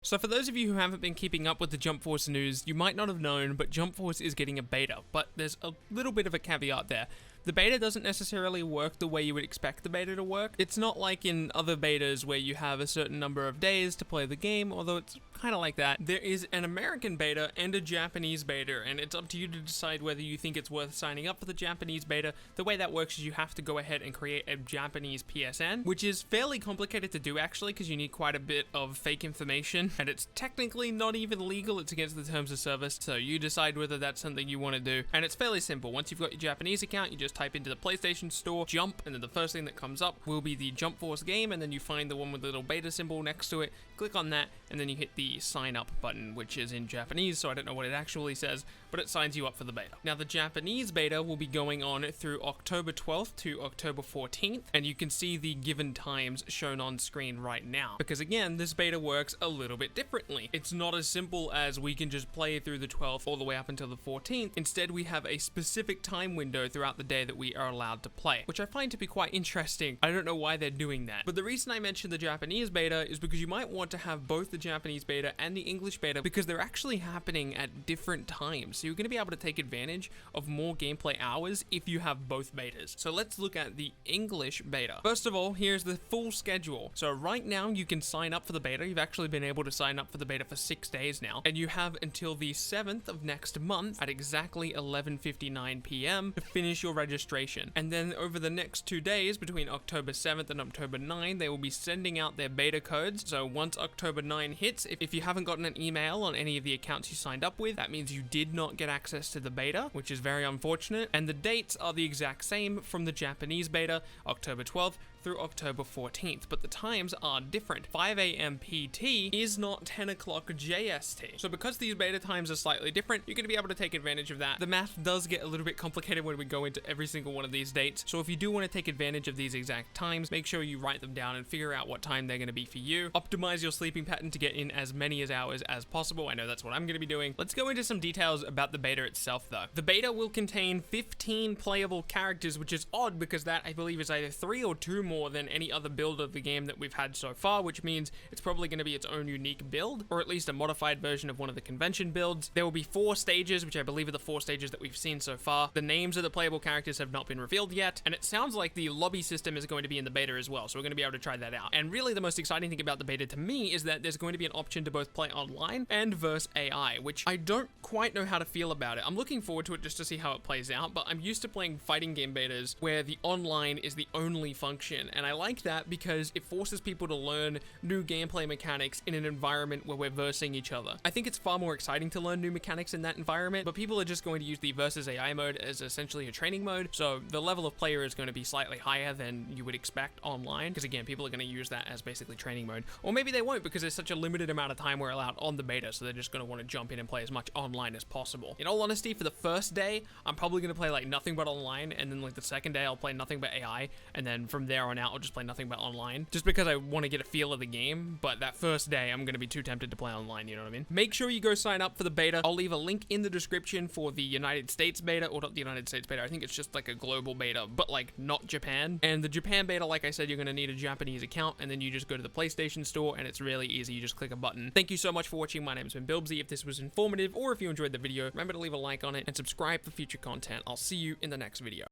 So for those of you who haven't been keeping up with the Jump Force news, you might not have known, but Jump Force is getting a beta, but there's a little bit of a caveat there. The beta doesn't necessarily work the way you would expect the beta to work. It's not like in other betas where you have a certain number of days to play the game, although it's kind of like that. There is an American beta and a Japanese beta, and it's up to you to decide whether you think it's worth signing up for the Japanese beta. The way that works is you have to go ahead and create a Japanese PSN, which is fairly complicated to do actually, because you need quite a bit of fake information, and it's technically not even legal. It's against the terms of service, so you decide whether that's something you want to do. And it's fairly simple. Once you've got your Japanese account, you just type into the PlayStation Store, Jump, and then the first thing that comes up will be the Jump Force game, and then you find the one with the little beta symbol next to it, click on that, and then you hit the sign up button, which is in Japanese, so I don't know what it actually says, but it signs you up for the beta. Now, the Japanese beta will be going on through October 12th to October 14th, and you can see the given times shown on screen right now, because again, this beta works a little bit differently. It's not as simple as we can just play through the 12th all the way up until the 14th. Instead, we have a specific time window throughout the day that we are allowed to play, which I find to be quite interesting. I don't know why they're doing that, but the reason I mentioned the Japanese beta is because you might want to have both the Japanese beta and the English beta, because they're actually happening at different times, so you're going to be able to take advantage of more gameplay hours if you have both betas. So let's look at the English beta. First of all, here's the full schedule. So right now you can sign up for the beta. You've actually been able to sign up for the beta for 6 days now, and you have until the 7th of next month at exactly 11:59 p.m. to finish your registration. And then over the next 2 days, between October 7th and October 9th, they will be sending out their beta codes. So once October 9 hits, if you haven't gotten an email on any of the accounts you signed up with, that means you did not get access to the beta, which is very unfortunate. And the dates are the exact same from the Japanese beta, October 12th through October 14th, but the times are different. 5 a.m. PT is not 10 o'clock JST. So because these beta times are slightly different, you're going to be able to take advantage of that. The math does get a little bit complicated when we go into every single one of these dates, so if you do want to take advantage of these exact times, make sure you write them down and figure out what time they're going to be for you. Optimize your sleeping pattern to get in as many hours as possible. I know that's what I'm going to be doing. Let's go into some details about the beta itself though. The beta will contain 15 playable characters, which is odd because that, I believe, is either 3 or 2 more than any other build of the game that we've had so far, which means it's probably going to be its own unique build, or at least a modified version of one of the convention builds. There will be 4 stages, which I believe are the 4 stages that we've seen so far. The names of the playable characters have not been revealed yet, and it sounds like the lobby system is going to be in the beta as well, so we're going to be able to try that out. And really the most exciting thing about the beta to me is that there's going to be an option to both play online and verse AI, which I don't quite know how to feel about it. I'm looking forward to it just to see how it plays out, but I'm used to playing fighting game betas where the online is the only function, and I like that because it forces people to learn new gameplay mechanics in an environment where we're versing each other. I think it's far more exciting to learn new mechanics in that environment, but people are just going to use the versus AI mode as essentially a training mode, so the level of player is going to be slightly higher than you would expect online, because again, people are going to use that as basically training mode, or maybe they won't because there's such a limited amount of time we're allowed on the beta, so they're just going to want to jump in and play as much online as possible. In all honesty, for the first day, I'm probably going to play like nothing but online, and then like the second day I'll play nothing but AI, and then from there on out I'll just play nothing but online, just because I want to get a feel of the game. But that first day I'm going to be too tempted to play online, you know what I mean? Make sure you go sign up for the beta. I'll leave a link in the description for the United States beta, or not the United States beta, I think it's just like a global beta, but like not Japan. And the Japan beta, like I said, you're going to need a Japanese account, and then you just go to the PlayStation Store, and it's really easy. You just click a button. Thank you so much for watching. My name's been Bilbsy. If this was informative, or if you enjoyed the video, remember to leave a like on it and subscribe for future content. I'll see you in the next video.